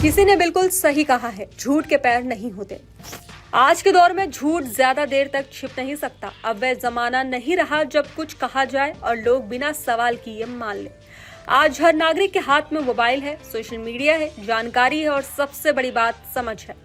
किसी ने बिल्कुल सही कहा है, झूठ के पैर नहीं होते। आज के दौर में झूठ ज्यादा देर तक छिप नहीं सकता। अब वह जमाना नहीं रहा जब कुछ कहा जाए और लोग बिना सवाल किए मान ले। आज हर नागरिक के हाथ में मोबाइल है, सोशल मीडिया है, जानकारी है और सबसे बड़ी बात समझ है।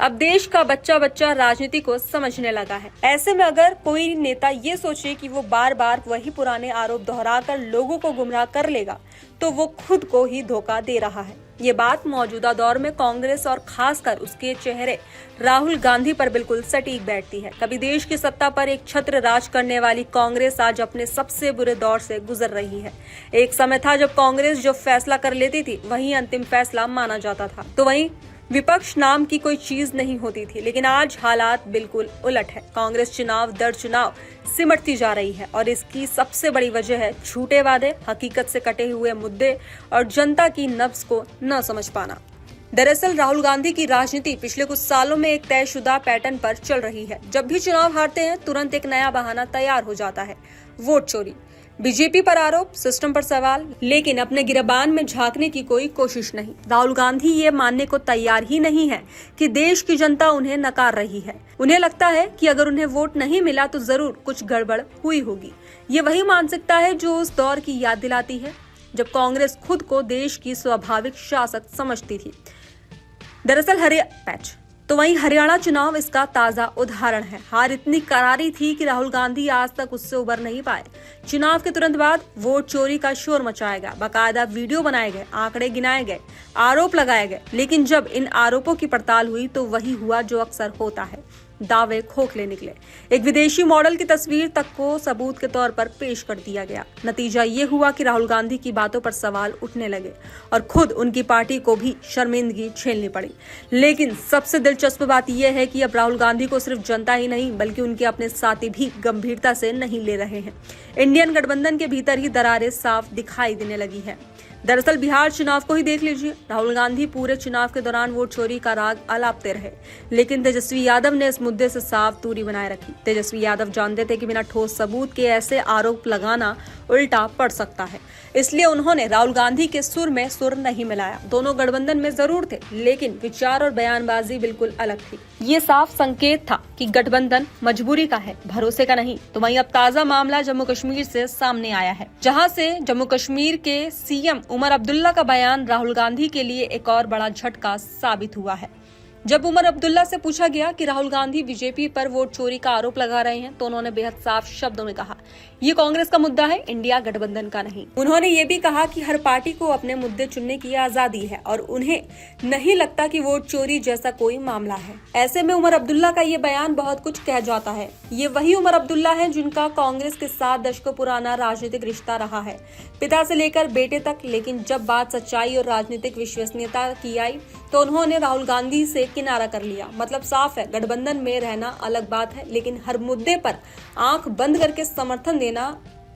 अब देश का बच्चा बच्चा राजनीति को समझने लगा है। ऐसे में अगर कोई नेता ये सोचे कि वो बार बार वही पुराने आरोप दोहराकर लोगों को गुमराह कर लेगा, तो वो खुद को ही धोखा दे रहा है। ये बात मौजूदा दौर में कांग्रेस और खासकर उसके चेहरे राहुल गांधी पर बिल्कुल सटीक बैठती है। कभी देश की सत्ता पर एक छत्र राज करने वाली कांग्रेस आज अपने सबसे बुरे दौर से गुजर रही है। एक समय था जब कांग्रेस जो फैसला कर लेती थी वही अंतिम फैसला माना जाता था, तो वहीं विपक्ष नाम की कोई चीज नहीं होती थी। लेकिन आज हालात बिल्कुल उलट है। कांग्रेस चुनाव दर चुनाव सिमटती जा रही है और इसकी सबसे बड़ी वजह है झूठे वादे, हकीकत से कटे हुए मुद्दे और जनता की नब्ज को न समझ पाना। दरअसल राहुल गांधी की राजनीति पिछले कुछ सालों में एक तयशुदा पैटर्न पर चल रही है। जब भी चुनाव हारते हैं तुरंत एक नया बहाना तैयार हो जाता है। वोट चोरी, बीजेपी पर आरोप, सिस्टम पर सवाल, लेकिन अपने गिरबान में झांकने की कोई कोशिश नहीं। राहुल गांधी ये मानने को तैयार ही नहीं है कि देश की जनता उन्हें नकार रही है। उन्हें लगता है कि अगर उन्हें वोट नहीं मिला तो जरूर कुछ गड़बड़ हुई होगी। ये वही मानसिकता है जो उस दौर की याद दिलाती है जब कांग्रेस खुद को देश की स्वाभाविक शासक समझती थी। दरअसल वहीं हरियाणा चुनाव इसका ताजा उदाहरण है। हार इतनी करारी थी कि राहुल गांधी आज तक उससे उबर नहीं पाए। चुनाव के तुरंत बाद वोट चोरी का शोर मचाया गया, बाकायदा वीडियो बनाए गए, आंकड़े गिनाए गए, आरोप लगाए गए। लेकिन जब इन आरोपों की पड़ताल हुई तो वही हुआ जो अक्सर होता है, दावे खोखले निकले। एक विदेशी मॉडल की तस्वीर तक को सबूत के तौर पर पेश कर दिया गया। नतीजा ये हुआ कि राहुल गांधी की बातों पर सवाल उठने लगे और खुद उनकी पार्टी को भी शर्मिंदगी झेलनी पड़ी। लेकिन सबसे दिलचस्प बात यह है कि अब राहुल गांधी को सिर्फ जनता ही नहीं बल्कि उनके अपने साथी भी गंभीरता से नहीं ले रहे हैं। इंडियन गठबंधन के भीतर ही दरारें साफ दिखाई देने लगी है। दरअसल बिहार चुनाव को ही देख लीजिए। राहुल गांधी पूरे चुनाव के दौरान वोट चोरी का राग अलापते रहे, लेकिन तेजस्वी यादव ने इस मुद्दे से साफ दूरी बनाए रखी। तेजस्वी यादव जानते थे कि बिना ठोस सबूत के ऐसे आरोप लगाना उल्टा पड़ सकता है, इसलिए उन्होंने राहुल गांधी के सुर में सुर नहीं मिलाया। दोनों गठबंधन में जरूर थे, लेकिन विचार और बयानबाजी बिल्कुल अलग थी। ये साफ संकेत था कि गठबंधन मजबूरी का है, भरोसे का नहीं। तो वहीं अब ताजा मामला जम्मू कश्मीर से सामने आया है, जहां से जम्मू कश्मीर के सीएम उमर अब्दुल्ला का बयान राहुल गांधी के लिए एक और बड़ा झटका साबित हुआ है। जब उमर अब्दुल्ला से पूछा गया कि राहुल गांधी बीजेपी पर वोट चोरी का आरोप लगा रहे हैं, तो उन्होंने बेहद साफ शब्दों में कहा, ये कांग्रेस का मुद्दा है, इंडिया गठबंधन का नहीं। उन्होंने ये भी कहा कि हर पार्टी को अपने मुद्दे चुनने की आजादी है और उन्हें नहीं लगता कि वोट चोरी जैसा कोई मामला है। ऐसे में उमर अब्दुल्ला का ये बयान बहुत कुछ कह जाता है। ये वही उमर अब्दुल्ला है जिनका कांग्रेस के साथ दशकों पुराना राजनीतिक रिश्ता रहा है, पिता से लेकर बेटे तक। लेकिन जब बात सच्चाई और राजनीतिक विश्वसनीयता की आई तो उन्होंने राहुल गांधी से किनारा कर लिया। मतलब साफ है, गठबंधन में रहना अलग बात है, लेकिन हर मुद्दे पर आंख बंद करके समर्थन देना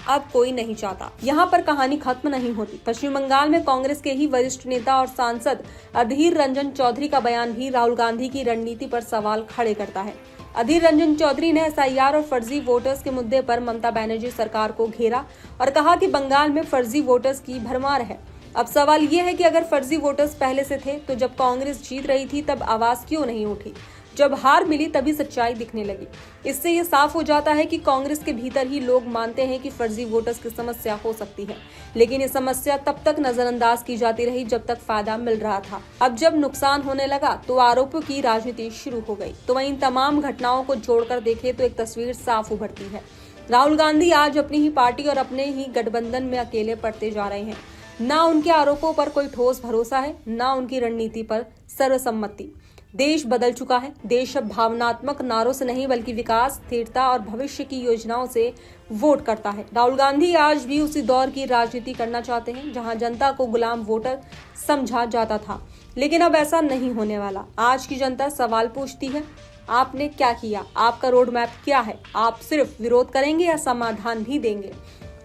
अब कोई नहीं चाहता। यहाँ पर कहानी खत्म नहीं होती। पश्चिम बंगाल में कांग्रेस के ही वरिष्ठ नेता और सांसद अधीर रंजन चौधरी का बयान भी राहुल गांधी की रणनीति पर सवाल खड़े करता है। अधीर रंजन चौधरी ने एसआईआर और फर्जी वोटर्स के मुद्दे पर ममता बनर्जी सरकार को घेरा और कहा कि बंगाल में फर्जी वोटर्स की भरमार है। अब सवाल ये है कि अगर फर्जी वोटर्स पहले से थे तो जब कांग्रेस जीत रही थी तब आवाज क्यों नहीं उठी? जब हार मिली तभी सच्चाई दिखने लगी। इससे ये साफ हो जाता है कि कांग्रेस के भीतर ही लोग मानते हैं कि फर्जी वोटर्स की समस्या हो सकती है, लेकिन ये समस्या तब तक नजरअंदाज की जाती रही जब तक फायदा मिल रहा था। अब जब नुकसान होने लगा तो आरोपों की राजनीति शुरू हो गई। तो वहीं तमाम घटनाओं को जोड़कर देखें तो एक तस्वीर साफ उभरती है। राहुल गांधी आज अपनी ही पार्टी और अपने ही गठबंधन में अकेले पड़ते जा रहे हैं। ना उनके आरोपों पर कोई ठोस भरोसा है, ना उनकी रणनीति पर सर्वसम्मति। देश बदल चुका है। देश अब भावनात्मक नारों से नहीं बल्कि विकास, स्थिरता और भविष्य की योजनाओं से वोट करता है। राहुल गांधी आज भी उसी दौर की राजनीति करना चाहते हैं जहां जनता को गुलाम वोटर समझा जाता था, लेकिन अब ऐसा नहीं होने वाला। आज की जनता सवाल पूछती है, आपने क्या किया? आपका रोड मैप क्या है? आप सिर्फ विरोध करेंगे या समाधान भी देंगे?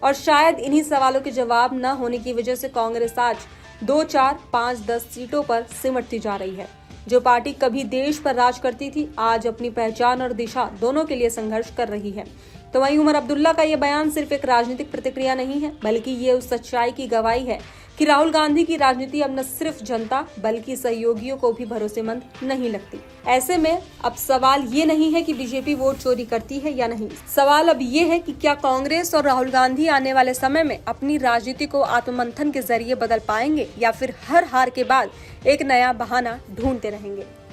और शायद इन्हीं सवालों के जवाब न होने की वजह से कांग्रेस आज 2, 4, 5, 10 सीटों पर सिमटती जा रही है। जो पार्टी कभी देश पर राज करती थी आज अपनी पहचान और दिशा दोनों के लिए संघर्ष कर रही है। तो वहीं उमर अब्दुल्ला का ये बयान सिर्फ एक राजनीतिक प्रतिक्रिया नहीं है, बल्कि ये उस सच्चाई की गवाही है कि राहुल गांधी की राजनीति अब न सिर्फ जनता बल्कि सहयोगियों को भी भरोसेमंद नहीं लगती। ऐसे में अब सवाल ये नहीं है कि बीजेपी वोट चोरी करती है या नहीं, सवाल अब ये है कि क्या कांग्रेस और राहुल गांधी आने वाले समय में अपनी राजनीति को आत्ममंथन के जरिए बदल पाएंगे या फिर हर हार के बाद एक नया बहाना ढूंढते रहेंगे।